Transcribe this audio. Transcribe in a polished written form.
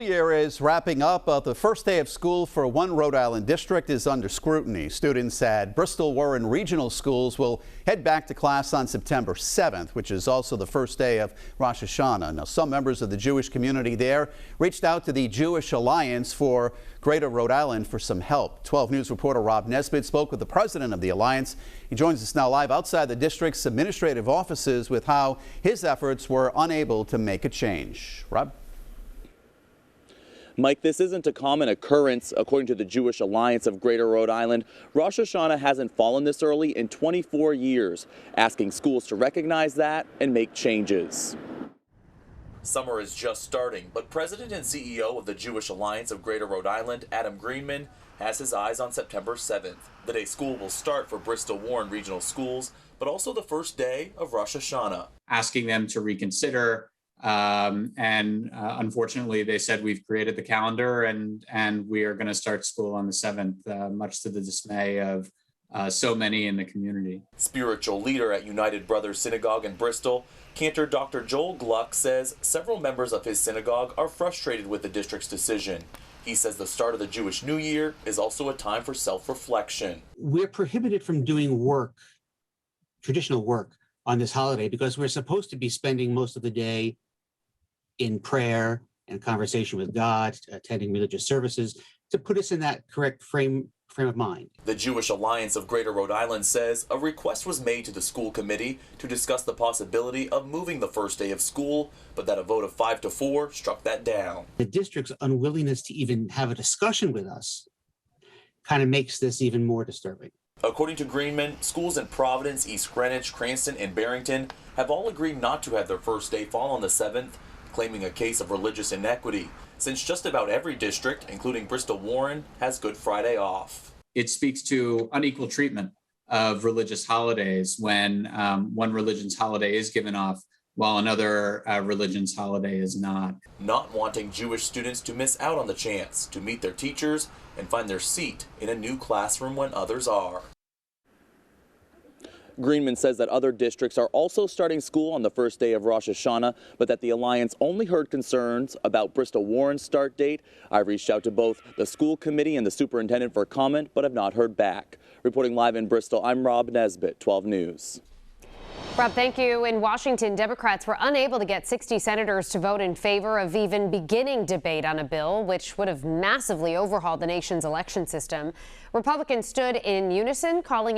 The year is wrapping up. The first day of school for one Rhode Island district is under scrutiny. Students at Bristol Warren Regional Schools will head back to class on September 7th, which is also the first day of Rosh Hashanah. Now, some members of the Jewish community there reached out to the Jewish Alliance for Greater Rhode Island for some help. 12 News reporter Rob Nesbitt spoke with the president of the Alliance. He joins us now live outside the district's administrative offices with how his efforts were unable to make a change. Rob? Mike, this isn't a common occurrence. According to the Jewish Alliance of Greater Rhode Island, Rosh Hashanah hasn't fallen this early in 24 years, asking schools to recognize that and make changes. Summer is just starting, but President and CEO of the Jewish Alliance of Greater Rhode Island, Adam Greenman, has his eyes on September 7th, the day school will start for Bristol Warren Regional Schools, but also the first day of Rosh Hashanah. Asking them to reconsider. Unfortunately, they said we've created the calendar and we are going to start school on the 7th, much to the dismay of so many in the community. Spiritual leader at United Brothers Synagogue in Bristol, Cantor Dr. Joel Gluck says several members of his synagogue are frustrated with the district's decision. He says the start of the Jewish New Year is also a time for self-reflection. We're prohibited from doing work, traditional work, on this holiday because we're supposed to be spending most of the day in prayer and conversation with God, attending religious services, to put us in that correct frame of mind. The Jewish Alliance of Greater Rhode Island says a request was made to the school committee to discuss the possibility of moving the first day of school, but that a vote of 5-4 struck that down. The district's unwillingness to even have a discussion with us kind of makes this even more disturbing. According to Greenman, schools in Providence, East Greenwich, Cranston, and Barrington have all agreed not to have their first day fall on the 7th, claiming a case of religious inequity, since just about every district, including Bristol Warren, has Good Friday off. It speaks to unequal treatment of religious holidays when one religion's holiday is given off while another religion's holiday is not. Not wanting Jewish students to miss out on the chance to meet their teachers and find their seat in a new classroom when others are. Greenman says that other districts are also starting school on the first day of Rosh Hashanah, but that the Alliance only heard concerns about Bristol Warren's start date. I reached out to both the school committee and the superintendent for comment, but have not heard back. Reporting live in Bristol, I'm Rob Nesbitt, 12 News. Rob, thank you. In Washington, Democrats were unable to get 60 senators to vote in favor of even beginning debate on a bill which would have massively overhauled the nation's election system. Republicans stood in unison, calling